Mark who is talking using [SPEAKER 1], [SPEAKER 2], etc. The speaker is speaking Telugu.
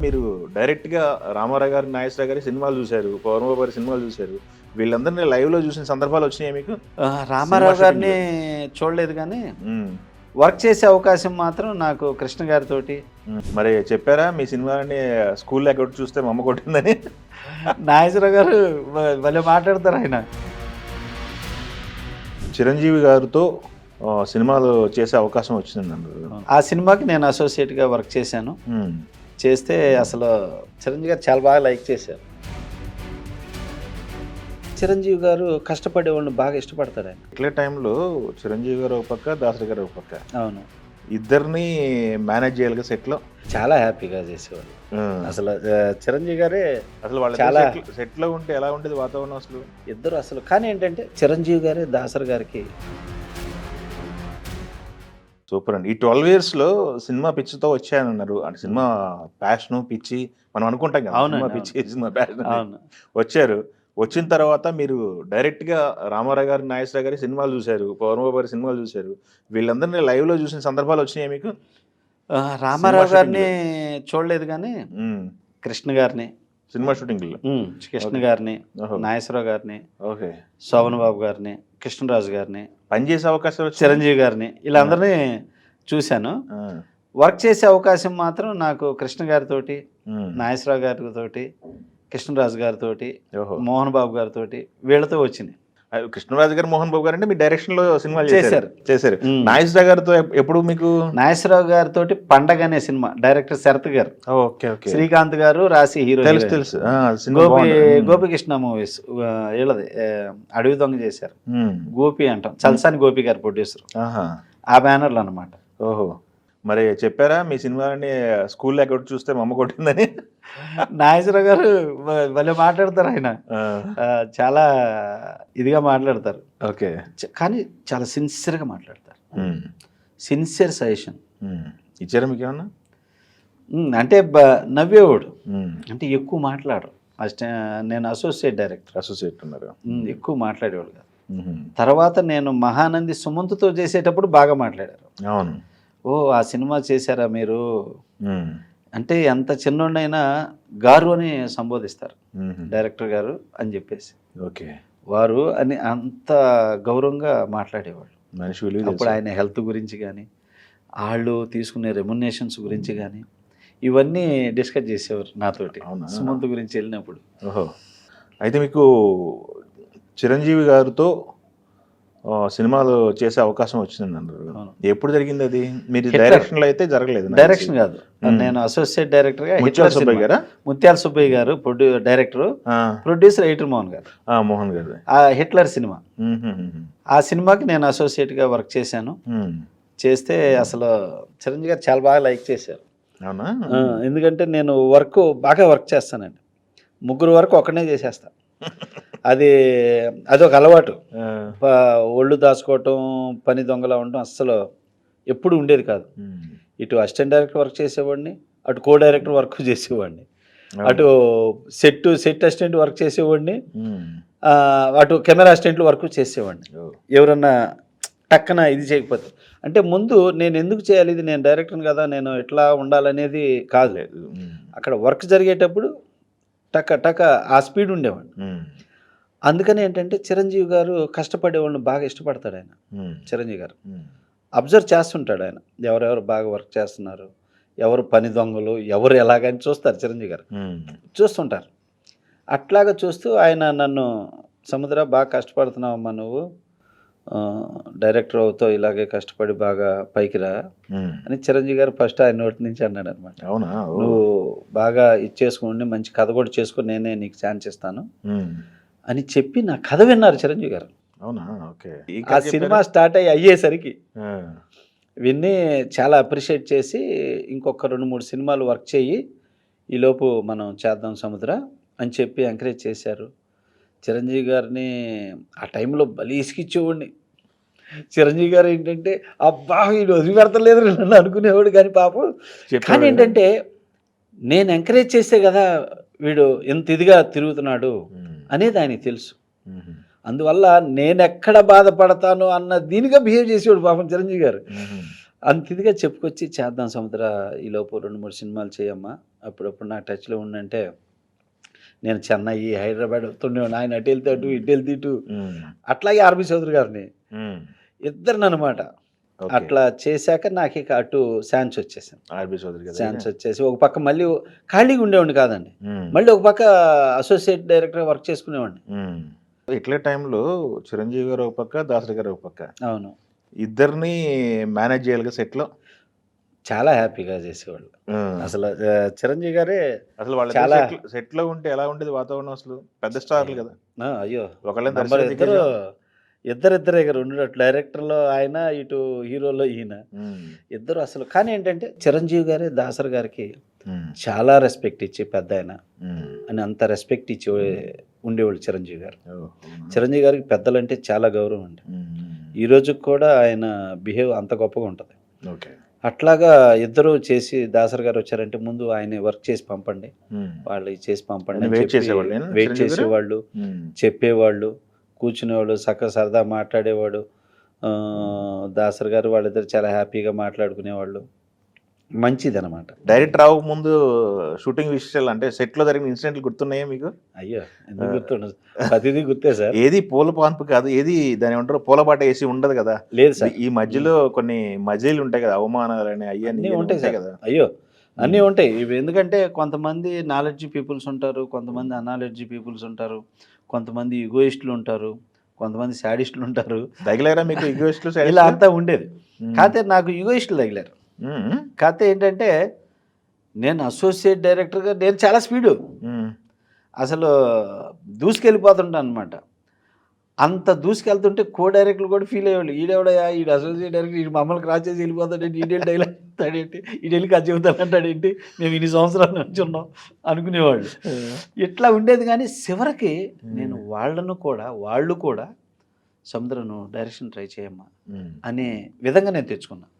[SPEAKER 1] మీరు డైరెక్ట్‌గా రామారావు గారి, నాగేశ్వరరావు గారి సినిమాలు చూసారు. పవన్ బాబు గారి సినిమాలు చూసారు. వీళ్ళందరిని లైవ్‌లో చూసిన సందర్భాలు వచ్చినాయా మీకు?
[SPEAKER 2] రామారావు
[SPEAKER 1] సినిమా
[SPEAKER 2] గారిని
[SPEAKER 1] షూటింగ్‌లో.
[SPEAKER 2] చూడలేదు కానీ
[SPEAKER 1] హ్మ్.
[SPEAKER 2] వర్క్ చేసే అవకాశం మాత్రం నాకు కృష్ణ గారితోటి
[SPEAKER 1] మరి చెప్పారా మీ సినిమాని స్కూల్‌లో ఎక్కడ చూస్తే మా అమ్మ కొట్టిందని?
[SPEAKER 2] నాగేశ్వరరావు గారు భలే మాట్లాడతారు ఆయన.
[SPEAKER 1] చిరంజీవి గారితో సినిమాలు చేసే అవకాశం వచ్చిందన్నారు.
[SPEAKER 2] ఆ సినిమాకి నేను అసోసియేట్గా వర్క్ చేశాను.
[SPEAKER 1] హ్మ్.
[SPEAKER 2] చేస్తే అసలు చిరంజీవి గారు చాలా బాగా లైక్ చేశారు. చిరంజీవి గారు కష్టపడే వాళ్ళని బాగా ఇష్టపడతారు ఆయన.
[SPEAKER 1] ఇట్లే టైంలో చిరంజీవి గారు ఒక పక్క, దాసరి గారు ఒక పక్క.
[SPEAKER 2] అవును,
[SPEAKER 1] ఇద్దరిని మేనేజ్ చేయాలిగా సెట్‌లో.
[SPEAKER 2] చాలా హ్యాపీగా చేసేవాళ్ళు. అసలు చిరంజీవి గారే
[SPEAKER 1] అసలు వాళ్ళ
[SPEAKER 2] చాలా
[SPEAKER 1] సెట్‌లో ఉంటే ఎలా ఉండేది వాతావరణం అసలు?
[SPEAKER 2] ఇద్దరు అసలు. కానీ ఏంటంటే చిరంజీవి గారే దాసరి గారికి
[SPEAKER 1] సూపర్ అండి. ఈ 12 ఇయర్స్‌లో సినిమా పిచ్చితో వచ్చానన్నారు. అంటే సినిమా ప్యాషను, పిచ్చి మనం అనుకుంటాం కదా!
[SPEAKER 2] అవునండి,
[SPEAKER 1] సినిమా
[SPEAKER 2] అవును.
[SPEAKER 1] పిచ్చి, సినిమా ప్యాషన్ అని.
[SPEAKER 2] అవును.
[SPEAKER 1] వచ్చారు. వచ్చిన తర్వాత మీరు డైరెక్ట్‌గా రామారావు గారి, నాగేశ్వరరావు గారి సినిమాలు చూసారు. పవన్ బాబు గారి సినిమాలు చూసారు. వీళ్ళందరిని లైవ్‌లో చూసిన సందర్భాలు వచ్చినాయా మీకు?
[SPEAKER 2] రామారావు
[SPEAKER 1] సినిమా
[SPEAKER 2] గారిని చూడలేదు కానీ
[SPEAKER 1] హ్మ్.
[SPEAKER 2] కృష్ణ గారిని,
[SPEAKER 1] సినిమా షూటింగ్‌లో.
[SPEAKER 2] కృష్ణ
[SPEAKER 1] ఓకే.
[SPEAKER 2] గారిని,
[SPEAKER 1] ఓహో!
[SPEAKER 2] నాగేశ్వరరావు గారిని,
[SPEAKER 1] ఓకే.
[SPEAKER 2] శోభన్ బాబు గారిని, కృష్ణరాజు గారిని,
[SPEAKER 1] పనిచేసే అవకాశాలు వచ్చాయా?
[SPEAKER 2] చిరంజీవి గారిని వీళ్ళందరినీ చూశాను.
[SPEAKER 1] ఆ!
[SPEAKER 2] వర్క్ చేసే అవకాశం మాత్రం నాకు కృష్ణ గారితోటి,
[SPEAKER 1] హ్మ్.
[SPEAKER 2] నాగేశ్వరరావు గారితోటి, కృష్ణరాజు గారితోటి,
[SPEAKER 1] ఓహో!
[SPEAKER 2] మోహన్ బాబు గారితోటి వీళ్ళతో వచ్చింది.
[SPEAKER 1] కృష్ణరాజు గారు, మోహన్ బాబు గారు అంటే మీ డైరెక్షన్‌లో సినిమాలు
[SPEAKER 2] చేశారు.
[SPEAKER 1] చేశారు.
[SPEAKER 2] హ్మ్.
[SPEAKER 1] నాగేశ్వరరావు గారితో ఎప్పుడు మీకు?
[SPEAKER 2] నాగేశ్వరరావు గారితోటి పండగ అనే సినిమా డైరెక్టర్ శరత్ గారు,
[SPEAKER 1] ఓకే. ఓకే.
[SPEAKER 2] శ్రీకాంత్ గారు రాసి హీరో.
[SPEAKER 1] తెలుసు
[SPEAKER 2] హీరోయిన్.
[SPEAKER 1] తెలుసు. సినిమా
[SPEAKER 2] గోపి
[SPEAKER 1] బాగుంది.
[SPEAKER 2] గోపికృష్ణ మూవీస్ వీళ్ళది అడవి దొంగ చేశారు.
[SPEAKER 1] హ్మ్.
[SPEAKER 2] గోపి అంటాం, చల్సాని గోపి గారు ప్రొడ్యూసర్.
[SPEAKER 1] ఆహా!
[SPEAKER 2] ఆ బ్యానర్లు అనమాట.
[SPEAKER 1] ఓహో! మరి చెప్పారా మీ సినిమాని స్కూల్‌లో ఎక్కడ చూస్తే మా అమ్మ కొట్టిందని?
[SPEAKER 2] నాగేశ్వరరావు గారు భలే మాట్లాడతారు ఆయన.
[SPEAKER 1] ఆ!
[SPEAKER 2] చాలా ఇదిగా మాట్లాడతారు.
[SPEAKER 1] ఓకే.
[SPEAKER 2] కానీ చాలా సిన్సియర్గా మాట్లాడతారు.
[SPEAKER 1] హ్మ్.
[SPEAKER 2] Sincere suggestion.
[SPEAKER 1] హ్మ్. ఇచ్చారా మీకేమన్నా?
[SPEAKER 2] అంటే నవ్వేవాడు.
[SPEAKER 1] హ్మ్.
[SPEAKER 2] అంటే ఎక్కువ మాట్లాడరు. నేను అసోసియేట్ డైరెక్టర్.
[SPEAKER 1] అసోసియేట్ ఉన్నారు.
[SPEAKER 2] ఎక్కువ మాట్లాడేవాడు కాదు.
[SPEAKER 1] హుహు.
[SPEAKER 2] తర్వాత నేను మహానంది సుమంత్తో చేసేటప్పుడు బాగా మాట్లాడారు.
[SPEAKER 1] అవును.
[SPEAKER 2] ఓ ఆ సినిమా చేశారా మీరు
[SPEAKER 1] హ్మ్.
[SPEAKER 2] అంటే ఎంత చిన్నోడైనా గారు అని సంబోధిస్తారు,
[SPEAKER 1] హుహు.
[SPEAKER 2] డైరెక్టర్ గారు అని చెప్పేసి.
[SPEAKER 1] ఓకే.
[SPEAKER 2] వారు అని అంత గౌరవంగా మాట్లాడేవాళ్ళు.
[SPEAKER 1] మనిషి విలువ
[SPEAKER 2] అప్పుడు
[SPEAKER 1] తెలుసు.
[SPEAKER 2] ఆయన హెల్త్ గురించి కానీ, వాళ్ళు తీసుకునే రెమ్యునేషన్స్ గురించి కానీ ఇవన్నీ డిస్కస్ చేసేవారు నాతోటి.
[SPEAKER 1] అవునా?
[SPEAKER 2] సుమంత్ గురించి వెళ్ళినప్పుడు.
[SPEAKER 1] ఓహో! అయితే మీకు చిరంజీవి గారితో సినిమాలు చేసే అవకాశం వచ్చిందన్నారు.
[SPEAKER 2] అవును.
[SPEAKER 1] ఎప్పుడు జరిగిందది? మీరు
[SPEAKER 2] హిట్లర్.
[SPEAKER 1] డైరెక్షన్‌లో అయితే జరగలేదు నాకు
[SPEAKER 2] డైరెక్షన్
[SPEAKER 1] తెలిసి.
[SPEAKER 2] కాదు,
[SPEAKER 1] హ్మ్.
[SPEAKER 2] నేను అసోసియేట్ డైరెక్టర్గా
[SPEAKER 1] ముత్యాల
[SPEAKER 2] హిట్లర్
[SPEAKER 1] సుబ్బయ్య
[SPEAKER 2] సినిమా.
[SPEAKER 1] గారా?
[SPEAKER 2] ముత్యాల సుబ్బయ్య గారు డైరెక్టరు,
[SPEAKER 1] ఆ!
[SPEAKER 2] ప్రొడ్యూసర్ ఎయిటర్ మోహన్ గారు.
[SPEAKER 1] మోహన్ గారిది.
[SPEAKER 2] ఆ హిట్లర్ సినిమా.
[SPEAKER 1] హుహుహు.
[SPEAKER 2] ఆ సినిమాకి నేను అసోసియేట్గా వర్క్ చేశాను.
[SPEAKER 1] హ్మ్.
[SPEAKER 2] చేస్తే అసలు చిరంజీవి గారు చాలా బాగా లైక్ చేశారు.
[SPEAKER 1] అవునా?
[SPEAKER 2] ఎందుకంటే నేను బాగా వర్క్ చేస్తానండి. ముగ్గురు వరకు ఒక్కనే చేసేస్తా. అది అదొక అలవాటు.
[SPEAKER 1] ఆ!
[SPEAKER 2] ఒళ్ళు దాచుకోవటం, పని దొంగలా ఉండటం అస్సలు ఎప్పుడు ఉండేది కాదు.
[SPEAKER 1] హ్మ్.
[SPEAKER 2] ఇటు అసిస్టెంట్ డైరెక్టర్ వర్క్ చేసేవాడిని, అటు కో డైరెక్టర్ వర్క్ చేసేవాడిని,
[SPEAKER 1] అవును.
[SPEAKER 2] అటు సెట్ అసిస్టెంట్ వర్క్ చేసేవాడిని,
[SPEAKER 1] హ్మ్.
[SPEAKER 2] అటు కెమెరా అసిస్టెంట్లు వర్క్ చేసేవాడిని.
[SPEAKER 1] ఓహ్!
[SPEAKER 2] ఎవరన్నా టక్కన ఇది చేయకపోతే. అంటే ముందు నేను ఎందుకు చేయాలి ఇది, నేను డైరెక్టర్ని కదా, నేను ఎట్లా ఉండాలనేది కాదు.
[SPEAKER 1] లేదు. హ్మ్.
[SPEAKER 2] అక్కడ వర్క్ జరిగేటప్పుడు టక ఆ స్పీడ్ ఉండేవాడిని.
[SPEAKER 1] హ్మ్.
[SPEAKER 2] అందుకని ఏంటంటే చిరంజీవి గారు కష్టపడే వాళ్ళని బాగా ఇష్టపడతాడు ఆయన.
[SPEAKER 1] హ్మ్.
[SPEAKER 2] చిరంజీవి గారు
[SPEAKER 1] హ్మ్.
[SPEAKER 2] అబ్జర్వ్ చేస్తుంటాడు ఆయన. ఎవరెవరు బాగా వర్క్ చేస్తున్నారు, ఎవరు పని దొంగలు, ఎవరు ఎలాగని చూస్తారు చిరంజీవి గారు.
[SPEAKER 1] హ్మ్.
[SPEAKER 2] చూస్తుంటారు. అట్లాగా చూస్తూ ఆయన నన్ను, సముద్ర బాగా కష్టపడుతున్నావమ్మా నువ్వు, డైరెక్టర్ అవుతావు, ఇలాగే కష్టపడి బాగా పైకి రా
[SPEAKER 1] హ్మ్.
[SPEAKER 2] అని చిరంజీవి గారు ఫస్ట్ ఆయన నోటి నుంచి అన్నాడు అనమాట.
[SPEAKER 1] అవునా? ఓహ్!
[SPEAKER 2] నువ్వు బాగా ఇచ్చేసుకోండి, మంచి కథ కూడా చేసుకొని నేనే నీకు ఛాన్స్ ఇస్తాను
[SPEAKER 1] హ్మ్.
[SPEAKER 2] అని చెప్పి నా కథ విన్నారు చిరంజీవి గారు.
[SPEAKER 1] అవునా? ఓకే. ఈ
[SPEAKER 2] ఆ
[SPEAKER 1] కథ
[SPEAKER 2] సినిమా
[SPEAKER 1] చెప్పారా?
[SPEAKER 2] స్టార్ట్ అయ్యేసరికి
[SPEAKER 1] ఆ!
[SPEAKER 2] విన్ని చాలా అప్రిషియేట్ చేసి, ఇంకొక 2, 3 సినిమాలు వర్క్ చెయ్యి, ఈలోపు మనం చేద్దాం సముద్ర అని చెప్పి ఎంకరేజ్ చేశారు. చిరంజీవి గారిని ఆ టైంలో భలే ఇసికిచ్చేవాడిని. చిరంజీవి గారు ఏంటంటే, అబ్బా! వీడు వదిలిపెడతలేదు నన్ను అనుకునేవాడు కానీ పాపం. కానీ
[SPEAKER 1] చెప్పేవాడా?
[SPEAKER 2] ఏంటంటే, నేను ఎంకరేజ్ చేస్తే కదా వీడు ఇంత ఇదిగా తిరుగుతున్నాడు
[SPEAKER 1] హ్మ్.
[SPEAKER 2] అనేది ఆయనకి తెలుసు.
[SPEAKER 1] హుహు.
[SPEAKER 2] అందువల్ల నేనెక్కడ బాధపడతాను అన్న దీనిగా బిహేవ్ చేసేవాడు పాపం చిరంజీవి గారు.
[SPEAKER 1] హుహు.
[SPEAKER 2] అంత ఇదిగా చెప్పుకొచ్చి చేద్దాం సముద్ర, ఈలోపు 2, 3 సినిమాలు చేయమ్మా అప్పుడప్పుడు నా టచ్లో ఉండంటే నేను చెన్నై హైదరాబాద్ వెళ్తుండేవాడిని, ఆయన అటు వెళ్తే అటు ఇటు వెళ్తే ఇటు. అట్లాగే ఆర్బి చౌదరి గారిని ఇద్దరిని అనమాట. అట్లా చేశాక నాకు ఇక అటు ఛాన్స్ వచ్చేసింది.
[SPEAKER 1] ఆర్బి చౌదరి గారు
[SPEAKER 2] ఛాన్స్ వచ్చేసి ఒక పక్క మళ్ళీ ఖాళీగా ఉండేవాడిని కాదండి, మళ్ళీ ఒక పక్క అసోసియేట్ డైరెక్టర్ వర్క్ చేసుకునేవాడిని.
[SPEAKER 1] ఇట్లే టైంలో చిరంజీవి గారు ఒక పక్క, దాసరి గారు ఒక పక్క,
[SPEAKER 2] అవును,
[SPEAKER 1] ఇద్దరిని మేనేజ్ చేయాలి కదా సెట్లో.
[SPEAKER 2] చాలా హ్యాపీగా చేసేవాళ్ళు అసలు. చిరంజీవి గారే
[SPEAKER 1] అసలు వాళ్ళ
[SPEAKER 2] చాలా
[SPEAKER 1] సెట్ లో ఉంటే ఎలా ఉండేది వాతావరణం? అసలు పెద్ద స్టార్లు కదా.
[SPEAKER 2] అయ్యో
[SPEAKER 1] ఒకళ్ళని
[SPEAKER 2] నంబర్
[SPEAKER 1] దర్శనం
[SPEAKER 2] ఇద్దరు
[SPEAKER 1] దిగ్గజం.
[SPEAKER 2] ఇద్దరిద్దరే గారు ఉండేటట్టు, డైరెక్టర్లో ఆయన, ఇటు హీరోలో ఈయన, ఇద్దరు అసలు. కానీ ఏంటంటే చిరంజీవి గారే దాసరి గారికి చాలా రెస్పెక్ట్ ఇచ్చి పెద్ద ఆయన అని అంత రెస్పెక్ట్ ఇచ్చి ఉండేవాళ్ళు చిరంజీవి గారు. చిరంజీవి గారికి పెద్దలంటే చాలా గౌరవం అండి. ఈ రోజుకి కూడా ఆయన బిహేవ్ అంత గొప్పగా ఉంటుంది.
[SPEAKER 1] ఓకే.
[SPEAKER 2] అట్లాగా ఇద్దరు చేసి దాసరి గారు వచ్చారంటే ముందు ఆయన వర్క్ చేసి పంపండి, వాళ్ళు చేసి పంపండి అని
[SPEAKER 1] వెయిట్ చేసేవాళ్ళు.
[SPEAKER 2] వెయిట్ చేసేవాళ్ళు, చెప్పేవాళ్ళు, కూర్చునేవాళ్ళు, సరదా మాట్లాడేవాడు. దాసరి గారు వాళ్ళిద్దరు చాలా హ్యాపీగా మాట్లాడుకునేవాళ్ళు. మంచిది అనమాట.
[SPEAKER 1] డైరెక్ట్ రావు ముందు షూటింగ్ విషయాలు అంటే సెట్ లో జరిగిన ఇన్సిడెంట్లు గుర్తున్నాయా మీకు?
[SPEAKER 2] అయ్యో ఎందుకు గుర్తుండదు, ప్రతిదీ గుర్తే సార్.
[SPEAKER 1] ఏది పూల పాన్పు కాదు, ఏది దాని ఏమంటారు పూలబాట వేసి ఉండదు కదా.
[SPEAKER 2] లేదు సార్,
[SPEAKER 1] ఈ మధ్యలో కొన్ని మజిలీలు ఉంటాయి కదా, అవమానాలని
[SPEAKER 2] అన్నీ ఉంటాయి సార్
[SPEAKER 1] కదా.
[SPEAKER 2] అయ్యో అన్నీ ఉంటాయి ఇవి. ఎందుకంటే కొంతమంది నాలెడ్జీ పీపుల్స్ ఉంటారు, కొంతమంది అనాలెడ్జీ పీపుల్స్ ఉంటారు, కొంతమంది ఈగోయిస్టులు ఉంటారు, కొంతమంది శాడిస్టులు ఉంటారు.
[SPEAKER 1] తగిలారా మీకు ఈగోయిస్టులు?
[SPEAKER 2] ఇలా అంతా ఉండేది. కాకపోతే నాకు ఈగోయిస్టులు తగిలారు. కాకపోతే ఏంటంటే నేను అసోసియేట్ డైరెక్టర్గా నేను చాలా స్పీడు, అసలు దూసుకెళ్ళిపోతుంటాను అనమాట. అంత దూసుకెళ్తుంటే కో డైరెక్టర్లు కూడా ఫీల్ అయ్యేవాళ్ళు, ఈడెవడయా ఈడు అసోసియేట్ డైరెక్టర్, ఈడు మమ్మల్ని క్రాస్ చేసి వెళ్ళిపోతాడేంటి, ఈడేళ్ళు డైలాగ్ చెప్తాడేంటి, ఈడెళ్ళి కథ చెబుతాడంటాడేంటి, మేము ఇన్ని సంవత్సరాల నుంచి ఉన్నాం అనుకునేవాళ్ళు. ఇట్లా ఉండేది. కానీ చివరికి నేను వాళ్ళు కూడా సముద్రం డైరెక్షన్ ట్రై చేయమ్మా అనే విధంగా నేను తెచ్చుకున్నాను.